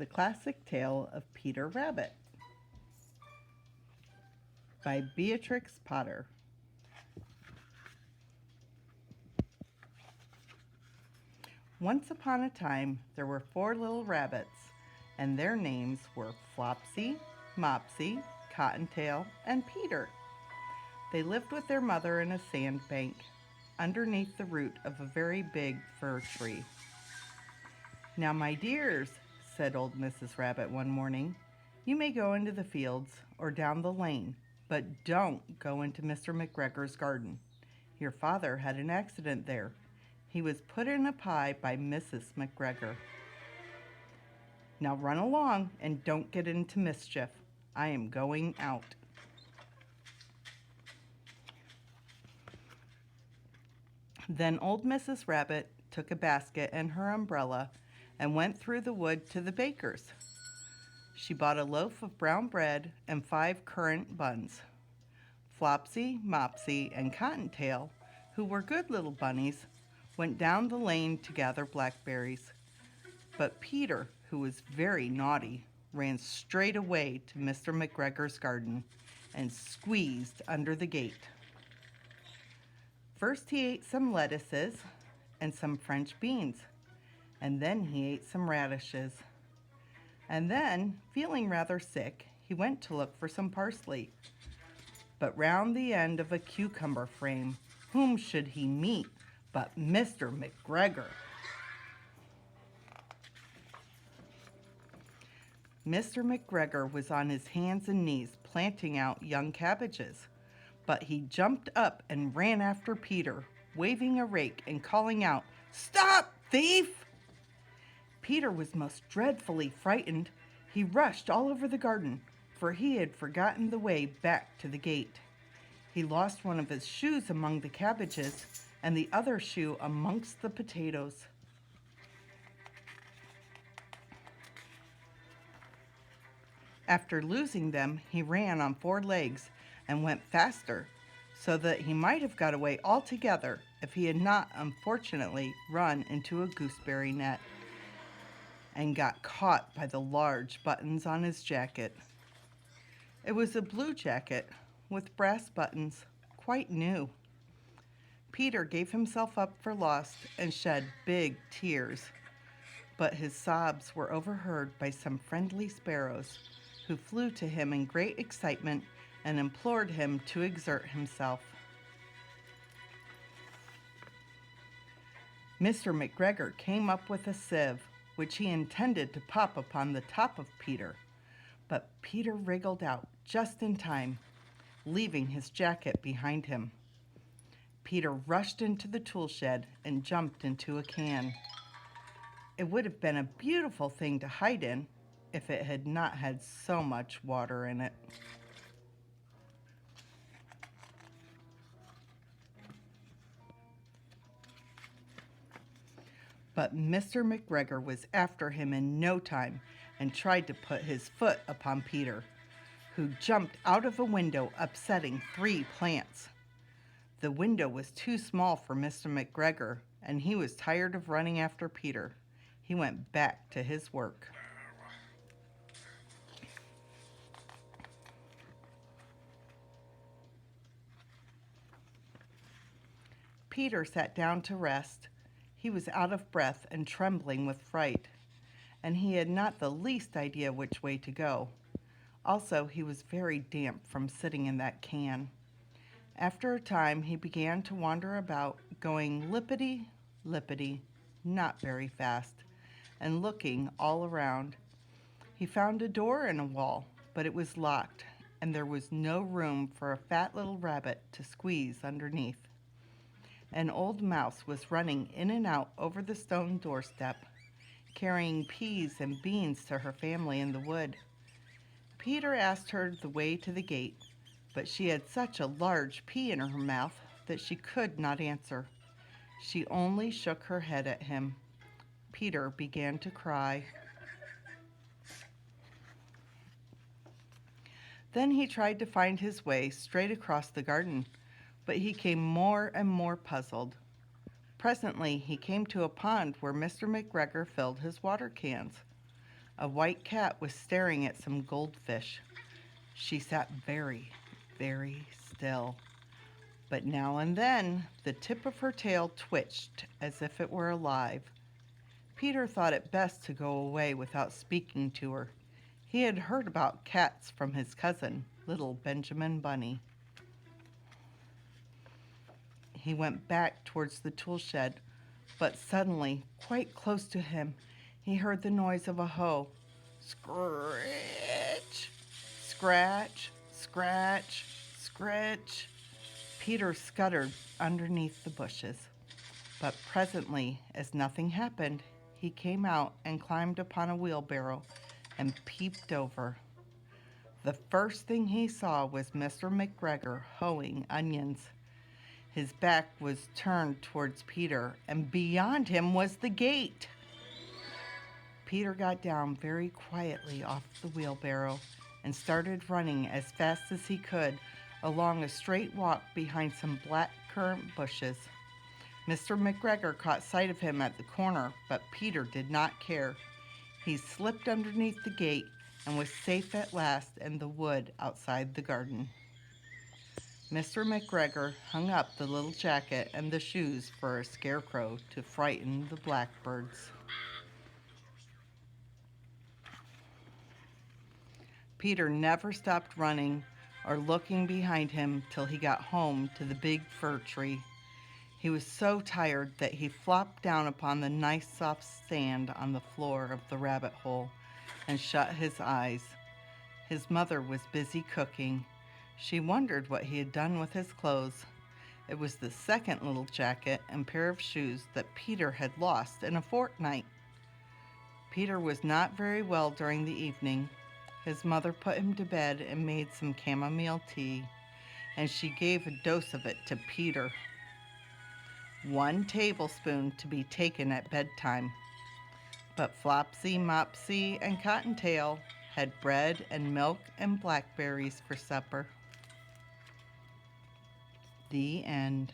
The Classic Tale of Peter Rabbit by Beatrix Potter. Once upon a time, there were 4 little rabbits, and their names were Flopsy, Mopsy, Cottontail, and Peter. They lived with their mother in a sandbank, underneath the root of a very big fir tree. "Now, my dears," said old Mrs. Rabbit one morning, "you may go into the fields or down the lane, but don't go into Mr. McGregor's garden. Your father had an accident there. He was put in a pie by Mrs. McGregor. Now run along and don't get into mischief. I am going out." Then old Mrs. Rabbit took a basket and her umbrella and went through the wood to the baker's. She bought a loaf of brown bread and 5 currant buns. Flopsy, Mopsy, and Cottontail, who were good little bunnies, went down the lane to gather blackberries. But Peter, who was very naughty, ran straight away to Mr. McGregor's garden and squeezed under the gate. First he ate some lettuces and some French beans, and then he ate some radishes. And then, feeling rather sick, he went to look for some parsley. But round the end of a cucumber frame, whom should he meet but Mr. McGregor? Mr. McGregor was on his hands and knees planting out young cabbages, but he jumped up and ran after Peter, waving a rake and calling out, "Stop, thief!" Peter was most dreadfully frightened. He rushed all over the garden, for he had forgotten the way back to the gate. He lost one of his shoes among the cabbages and the other shoe amongst the potatoes. After losing them, he ran on 4 legs and went faster, so that he might have got away altogether if he had not unfortunately run into a gooseberry net and got caught by the large buttons on his jacket. It was a blue jacket with brass buttons, quite new. Peter gave himself up for lost and shed big tears, but his sobs were overheard by some friendly sparrows, who flew to him in great excitement and implored him to exert himself. Mr. McGregor came up with a sieve, which he intended to pop upon the top of Peter, but Peter wriggled out just in time, leaving his jacket behind him. Peter rushed into the tool shed and jumped into a can. It would have been a beautiful thing to hide in if it had not had so much water in it. But Mr. McGregor was after him in no time and tried to put his foot upon Peter, who jumped out of a window, upsetting 3 plants. The window was too small for Mr. McGregor, and he was tired of running after Peter. He went back to his work. Peter sat down to rest. He was out of breath and trembling with fright, and he had not the least idea which way to go. Also, he was very damp from sitting in that can. After a time, he began to wander about, going lippity, lippity, not very fast, and looking all around. He found a door in a wall, but it was locked, and there was no room for a fat little rabbit to squeeze underneath. An old mouse was running in and out over the stone doorstep, carrying peas and beans to her family in the wood. Peter asked her the way to the gate, but she had such a large pea in her mouth that she could not answer. She only shook her head at him. Peter began to cry. Then he tried to find his way straight across the garden, but he came more and more puzzled. Presently he came to a pond where Mr. McGregor filled his water cans. A white cat was staring at some goldfish. She sat very, very still, but now and then the tip of her tail twitched as if it were alive. Peter thought it best to go away without speaking to her. He had heard about cats from his cousin, little Benjamin Bunny. He went back towards the tool shed, but suddenly, quite close to him, he heard the noise of a hoe. Scratch, scratch, scratch, scratch. Peter scuttered underneath the bushes, but presently, as nothing happened, he came out and climbed upon a wheelbarrow and peeped over. The first thing he saw was Mr. McGregor hoeing onions. His back was turned towards Peter, and beyond him was the gate. Peter got down very quietly off the wheelbarrow and started running as fast as he could along a straight walk behind some black currant bushes. Mr. McGregor caught sight of him at the corner, but Peter did not care. He slipped underneath the gate and was safe at last in the wood outside the garden. Mr. McGregor hung up the little jacket and the shoes for a scarecrow to frighten the blackbirds. Peter never stopped running or looking behind him till he got home to the big fir tree. He was so tired that he flopped down upon the nice soft sand on the floor of the rabbit hole and shut his eyes. His mother was busy cooking. She wondered what he had done with his clothes. It was the second little jacket and pair of shoes that Peter had lost in a fortnight. Peter was not very well during the evening. His mother put him to bed and made some chamomile tea, and she gave a dose of it to Peter. 1 tablespoon to be taken at bedtime. But Flopsy, Mopsy, and Cottontail had bread and milk and blackberries for supper. The end.